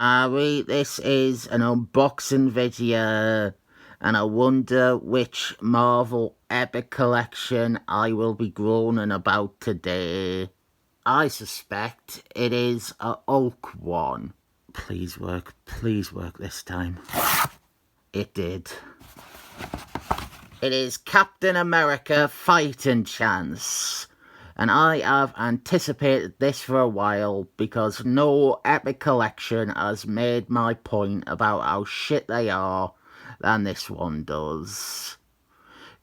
This is an unboxing video, and I wonder which Marvel Epic Collection I will be groaning about today. I suspect it is a Hulk one. Please work this time. It did. It is Captain America Fighting Chance. And I have anticipated this for a while because no Epic Collection has made my point about how shit they are than this one does.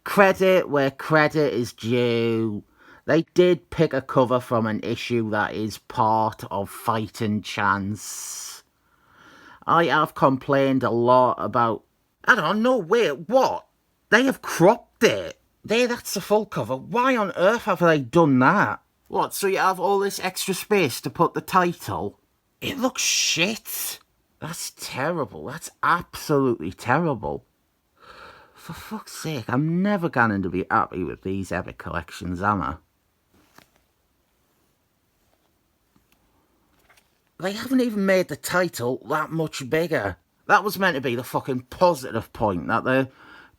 Credit where credit is due. They did pick a cover from an issue that is part of Fighting Chance. I have complained a lot about... I don't know, wait, what? They have cropped it. That's the full cover. Why on earth have they done that? What, so you have all this extra space to put the title? It looks shit. That's terrible. That's absolutely terrible. For fuck's sake, I'm never going to be happy with these Epic Collections, am I? They haven't even made the title that much bigger. That was meant to be the fucking positive point, that they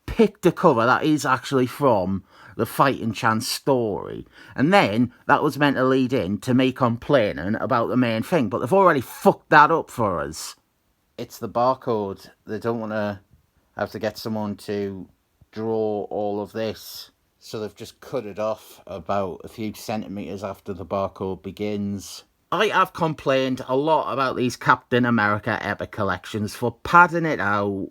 picked a cover that is actually from the Fighting Chance story. And then that was meant to lead in to me complaining about the main thing, but they've already fucked that up for us. It's the barcode. They don't want to have to get someone to draw all of this. So they've just cut it off about a few centimetres after the barcode begins. I have complained a lot about these Captain America Epic Collections for padding it out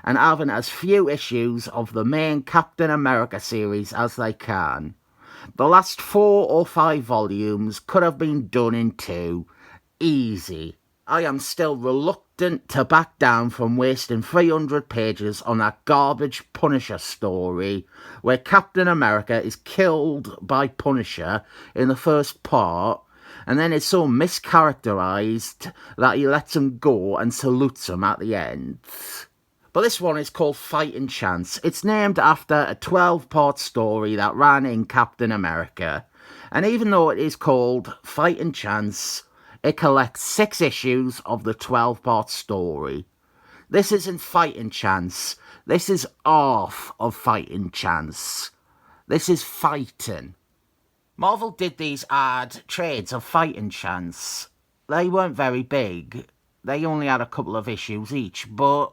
and having as few issues of the main Captain America series as they can. The last 4 or 5 volumes could have been done in 2. Easy. I am still reluctant to back down from wasting 300 pages on that garbage Punisher story where Captain America is killed by Punisher in the first part and then is so mischaracterised that he lets him go and salutes him at the end. But this one is called Fighting Chance. It's named after a 12-part story that ran in Captain America. And even though it is called Fighting Chance, it collects 6 issues of the 12-part story. This isn't Fighting Chance. This is half of Fighting Chance. This is fighting. Marvel did these ad trades of Fighting Chance. They weren't very big. They only had a couple of issues each, but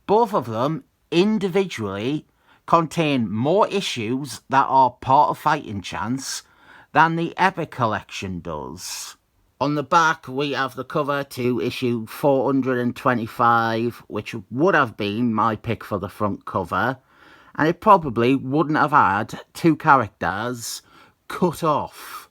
both of them, individually, contain more issues that are part of Fighting Chance than the Epic Collection does. On the back, we have the cover to issue 425, which would have been my pick for the front cover, and it probably wouldn't have had 2 characters cut off.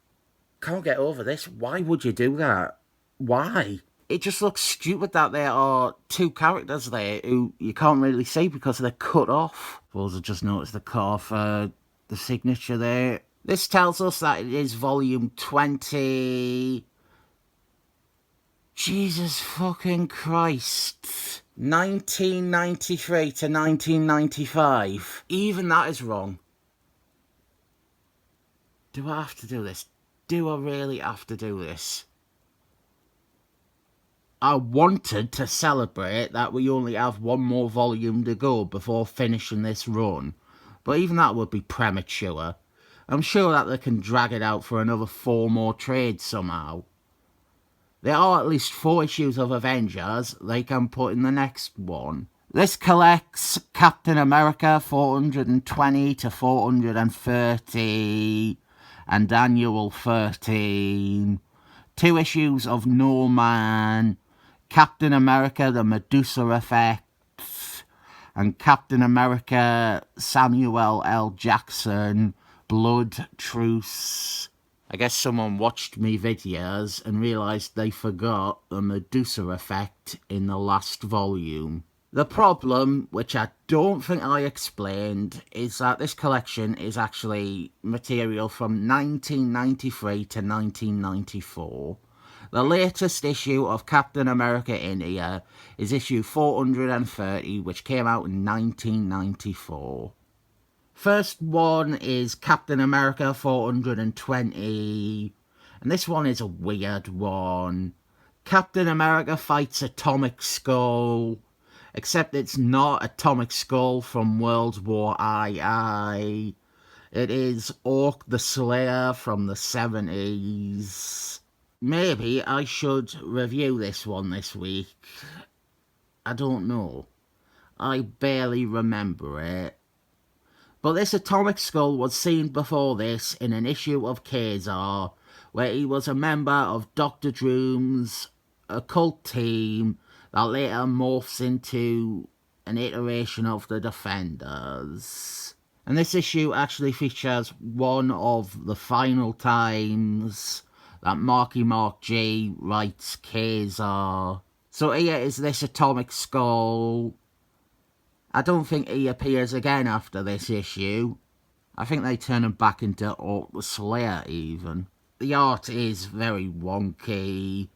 Can't get over this. Why would you do that? Why? It just looks stupid that there are 2 characters there who you can't really see because they're cut off. I suppose I just noticed the cut off the signature there. This tells us that it is volume 20. Jesus fucking Christ. 1993 to 1995. Even that is wrong. Do I have to do this? Do I really have to do this? I wanted to celebrate that we only have 1 more volume to go before finishing this run, but even that would be premature. I'm sure that they can drag it out for another 4 more trades somehow. There are at least 4 issues of Avengers they can put in the next one. This collects Captain America 420 to 430 and Annual 13. 2 issues of No Man, Captain America The Medusa Effect, and Captain America Samuel L. Jackson Blood Truce. I guess someone watched me videos and realised they forgot the Medusa Effect in the last volume. The problem, which I don't think I explained, is that this collection is actually material from 1993 to 1994. The latest issue of Captain America in here is issue 430, which came out in 1994. First one is Captain America 420, and this one is a weird one. Captain America fights Atomic Skull, except it's not Atomic Skull from World War II. It is Orc the Slayer from the 70s. Maybe I should review this one this week. I don't know. I barely remember it. But this Atomic Skull was seen before this in an issue of Kazar, where he was a member of Dr. Doom's occult team that later morphs into an iteration of the Defenders. And this issue actually features one of the final times that Marky Mark G writes Kazar. So here is this Atomic Skull. I don't think he appears again after this issue. I think they turn him back into Orc the Slayer even. The art is very wonky,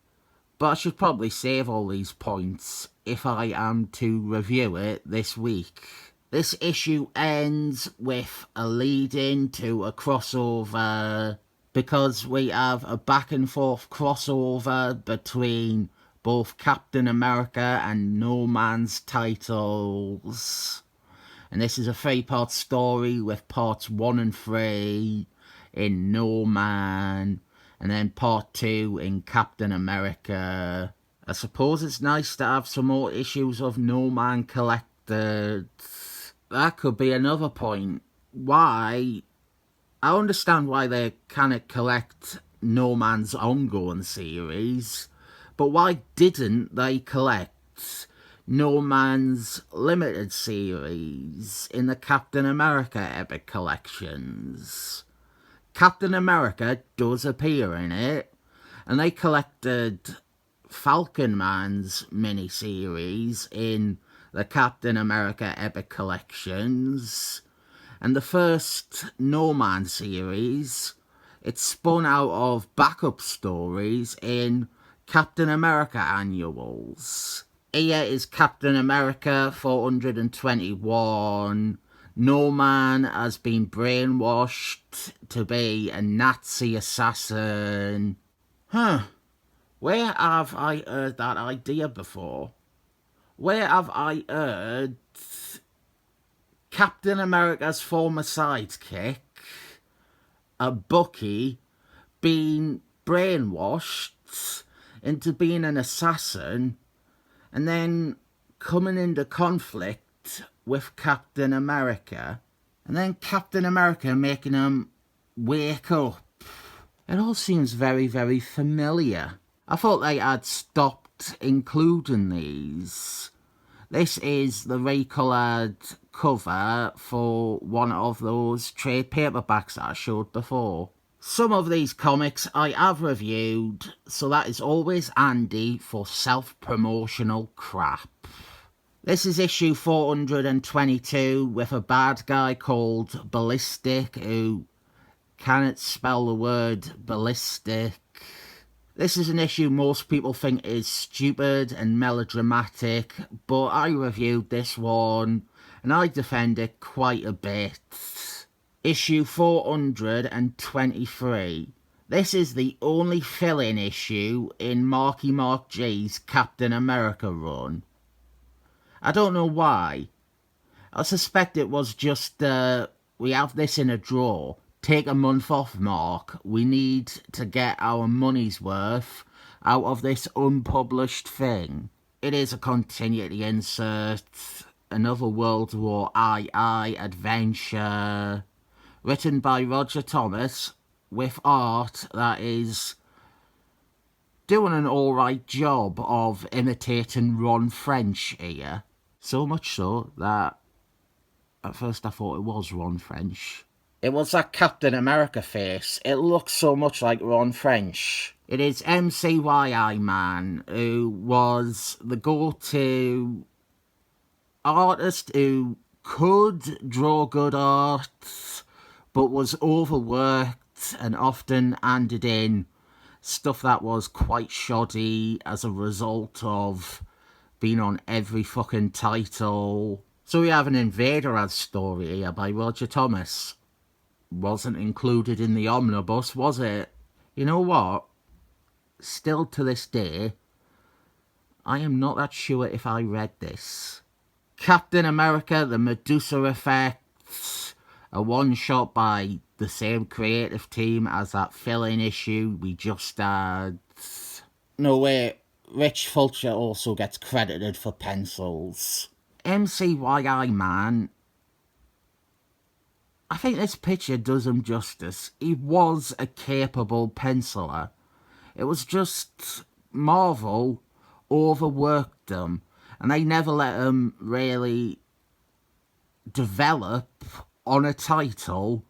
but I should probably save all these points if I am to review it this week. This issue ends with a lead-in to a crossover, because we have a back and forth crossover between both Captain America and No Man's titles. And this is a 3-part story with parts 1 and 3 in No Man, and then part 2 in Captain America. I suppose it's nice to have some more issues of No Man collected. That could be another point. Why? I understand why they cannot collect No Man's ongoing series, but why didn't they collect No Man's limited series in the Captain America Epic collections? Captain America does appear in it, and they collected Falcon Man's miniseries in the Captain America Epic collections, and the first No Man series, it's spun out of backup stories in Captain America annuals. Here is Captain America 421. No Man has been brainwashed to be a Nazi assassin. Where have I heard that idea before? Where have I heard Captain America's former sidekick, a Bucky, being brainwashed into being an assassin and then coming into conflict with Captain America, and then Captain America making him wake up? It all seems very, very familiar. I thought they had stopped including these. This is the recoloured cover for one of those trade paperbacks that I showed before. Some of these comics I have reviewed, so that is always handy for self-promotional crap. This is issue 422 with a bad guy called Ballistic who cannot spell the word ballistic. This is an issue most people think is stupid and melodramatic, but I reviewed this one and I defend it quite a bit. Issue 423. This is the only fill-in issue in Marky Mark G's Captain America run. I don't know why. I suspect it was just, we have this in a drawer. Take a month off, Mark. We need to get our money's worth out of this unpublished thing. It is a continuity insert. Another World War II adventure. Written by Roger Thomas, with art that is doing an alright job of imitating Ron French here. So much so that at first I thought it was Ron French. It was that Captain America face. It looks so much like Ron French. It is MCYI Man, who was the go-to artist who could draw good art, but was overworked and often handed in stuff that was quite shoddy as a result of being on every fucking title. So we have an Invader Ad story here by Roger Thomas. Wasn't included in the omnibus, was it? You know what? Still to this day, I am not that sure if I read this. Captain America, The Medusa Effect, a one-shot by the same creative team as that fill-in issue we just had. No, wait, Rich Fulcher also gets credited for pencils. MCYI Man, I think this picture does him justice. He was a capable penciler. It was just Marvel overworked him, and they never let him really develop on a title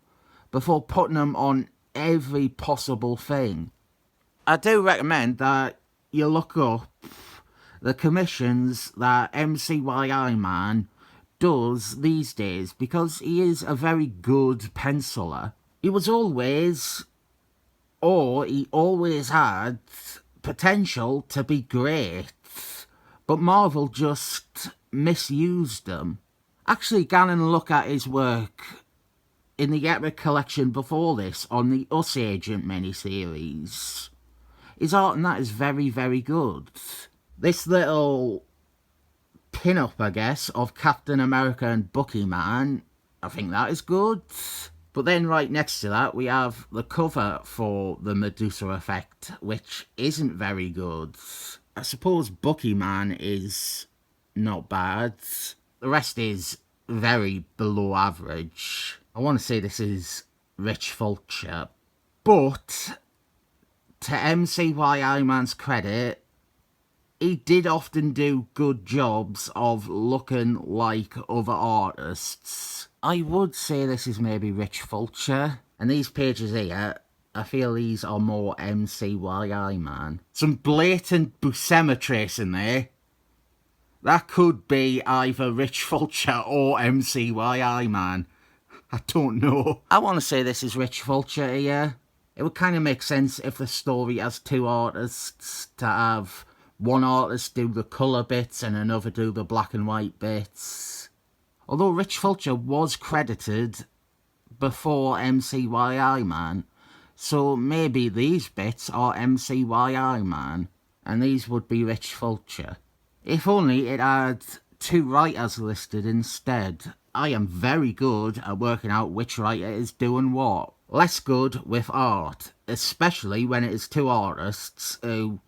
before putting him on every possible thing. I do recommend that you look up the commissions that MCYI Man does these days, because he is a very good penciler. He was always, or he always had, potential to be great, but Marvel just misused him. Actually, go and look at his work in the Epic collection before this on the U.S.Agent miniseries. His art in that is very, very good. This little pin-up, I guess, of Captain America and Bucky Man, I think that is good. But then right next to that, we have the cover for the Medusa Effect, which isn't very good. I suppose Bucky Man is not bad. The rest is very below average. I want to say this is Rich Fulcher. But to MCYI Man's credit, he did often do good jobs of looking like other artists. I would say this is maybe Rich Fulcher. And these pages here, I feel these are more MCYI Man. Some blatant Buscema trace in there. That could be either Rich Fulcher or MCYI Man. I don't know. I want to say this is Rich Fulcher here. It would kind of make sense if the story has two artists to have one artist do the colour bits and another do the black and white bits. Although Rich Fulcher was credited before MCYI Man, so maybe these bits are MCYI Man, and these would be Rich Fulcher. If only it had two writers listed instead. I am very good at working out which writer is doing what. Less good with art, especially when it is two artists who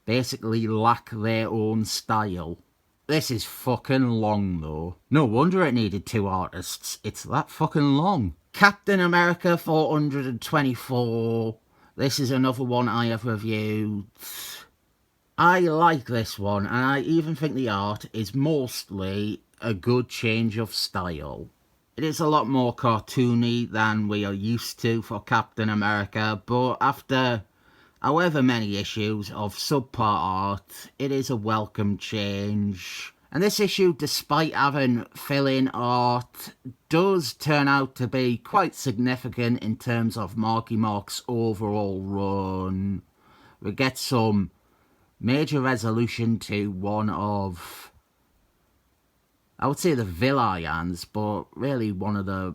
basically lack their own style. This is fucking long though. No wonder it needed two artists. It's that fucking long. Captain America 424. This is another one I have reviewed. I like this one, and I even think the art is mostly a good change of style. It is a lot more cartoony than we are used to for Captain America, but after however many issues of subpar art, it is a welcome change. And this issue, despite having fill-in art, does turn out to be quite significant in terms of Marky Mark's overall run. We get some major resolution to one of, I would say, the villains, but really one of the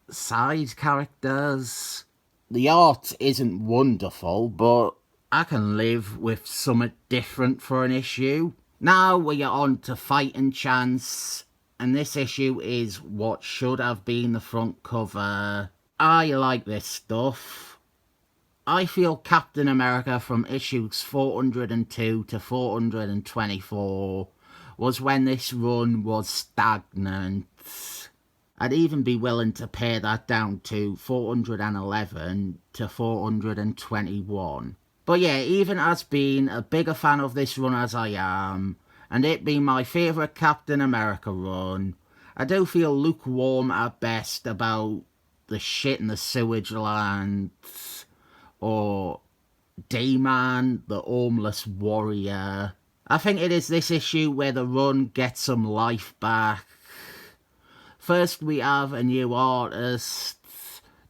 side characters. The art isn't wonderful, but I can live with something different for an issue. Now we are on to Fighting Chance, and this issue is what should have been the front cover. I like this stuff. I feel Captain America from issues 402 to 424 was when this run was stagnant. I'd even be willing to pare that down to 411 to 421. But yeah, even as being a bigger fan of this run as I am, and it being my favourite Captain America run, I do feel lukewarm at best about the shit in the sewage land, or D-Man, the homeless warrior. I think it is this issue where the run gets some life back. First we have a new artist,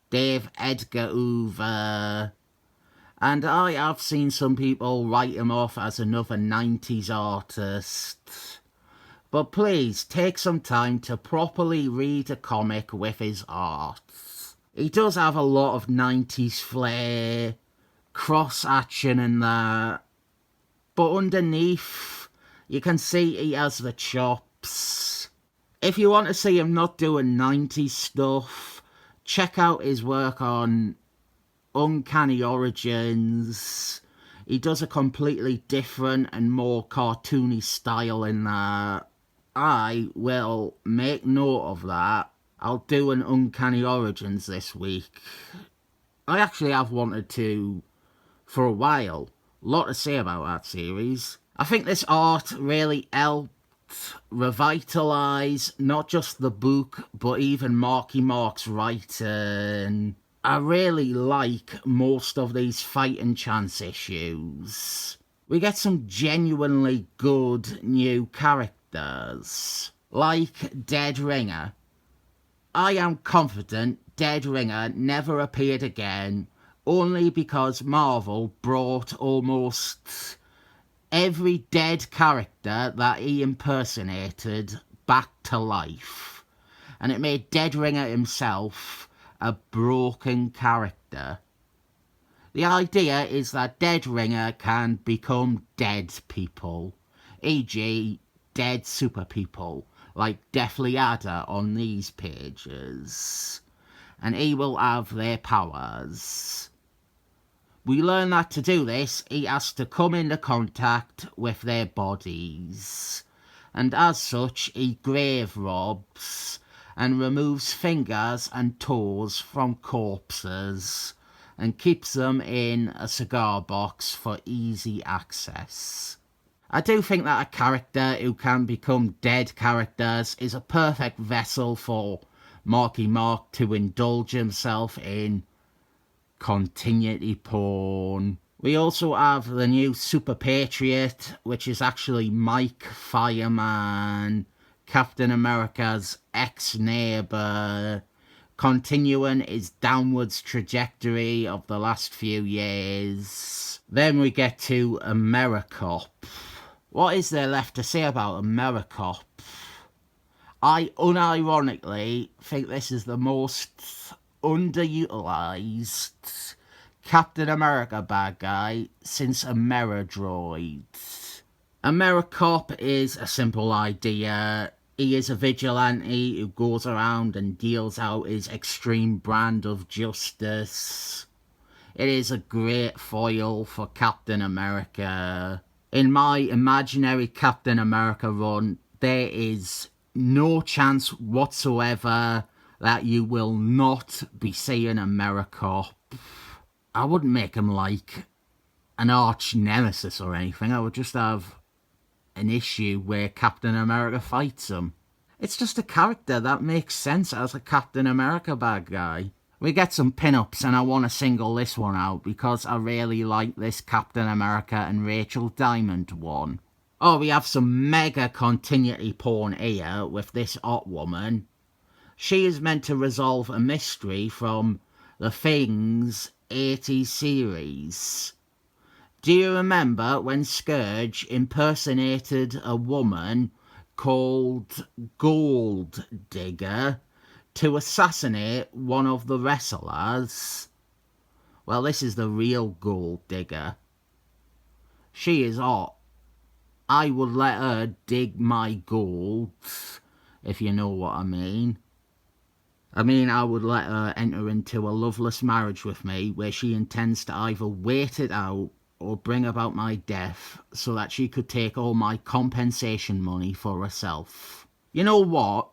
Dave Edgar Hoover, and I have seen some people write him off as another 90s artist. But please, take some time to properly read a comic with his art. He does have a lot of 90s flair, cross-action and that, but underneath, you can see he has the chops. If you want to see him not doing 90s stuff, check out his work on Uncanny Origins. He does a completely different and more cartoony style in that. I will make note of that. I'll do an Uncanny Origins this week. I actually have wanted to for a while. A lot to say about that series. I think this art really helped revitalise not just the book, but even Marky Mark's writing. I really like most of these Fighting Chance issues. We get some genuinely good new characters, like Dead Ringer. I am confident Dead Ringer never appeared again, only because Marvel brought almost every dead character that he impersonated back to life. And it made Dead Ringer himself a broken character. The idea is that Dead Ringer can become dead people, e.g. dead super people, like Deathly Adder on these pages. And he will have their powers. We learn that to do this, he has to come into contact with their bodies. And as such, he grave robs and removes fingers and toes from corpses and keeps them in a cigar box for easy access. I do think that a character who can become dead characters is a perfect vessel for Marky Mark to indulge himself in continuity porn. We also have the new Super Patriot, which is actually Mike Fireman, Captain America's ex-neighbour, continuing his downwards trajectory of the last few years. Then we get to AmeriCop. What is there left to say about AmeriCop? I unironically think this is the most underutilised Captain America bad guy since Ameridroid. AmeriCop is a simple idea. He is a vigilante who goes around and deals out his extreme brand of justice. It is a great foil for Captain America. In my imaginary Captain America run, there is no chance whatsoever that you will not be seeing AmeriCop. I wouldn't make him like an arch nemesis or anything. I would just have an issue where Captain America fights him. It's just a character that makes sense as a Captain America bad guy. We get some pin-ups and I want to single this one out because I really like this Captain America and Rachel Diamond one. Oh, we have some mega continuity porn here with this hot woman. She is meant to resolve a mystery from the Things 80s series. Do you remember when Scourge impersonated a woman called Gold Digger to assassinate one of the wrestlers? Well, this is the real Gold Digger. She is hot. I would let her dig my gold, if you know what I mean. I would let her enter into a loveless marriage with me where she intends to either wait it out or bring about my death so that she could take all my compensation money for herself. You know what?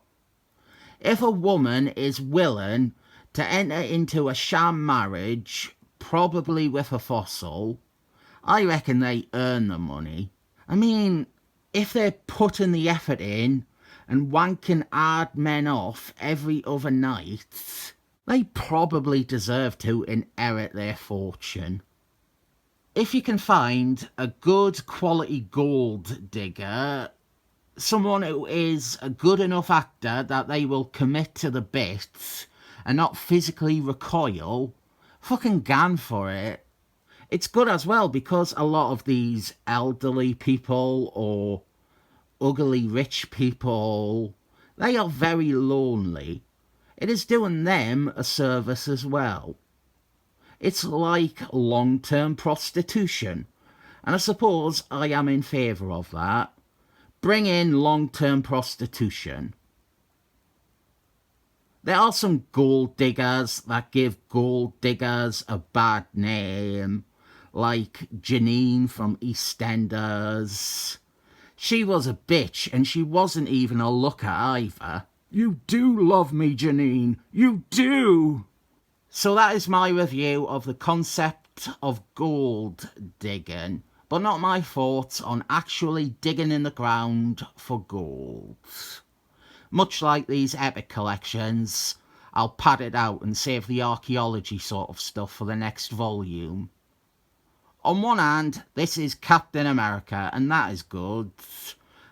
If a woman is willing to enter into a sham marriage, probably with a fossil, I reckon they earn the money. If they're putting the effort in and wanking hard men off every other night, they probably deserve to inherit their fortune. If you can find a good quality gold digger, someone who is a good enough actor that they will commit to the bit and not physically recoil, fucking gan for it. It's good as well because a lot of these elderly people or ugly rich people, they are very lonely. It is doing them a service as well. It's like long-term prostitution. And I suppose I am in favour of that. Bring in long-term prostitution. There are some gold diggers that give gold diggers a bad name, like Janine from EastEnders. She was a bitch and she wasn't even a looker either. You do love me, Janine. You do. So that is my review of the concept of gold digging, but not my thoughts on actually digging in the ground for gold. Much like these epic collections, I'll pad it out and save the archaeology sort of stuff for the next volume. On one hand, this is Captain America, and that is good.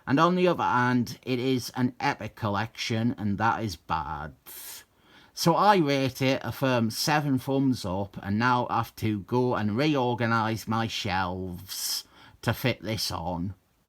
And on the other hand, it is an epic collection, and that is bad. So I rate it a firm 7 thumbs up, and now have to go and reorganise my shelves to fit this on.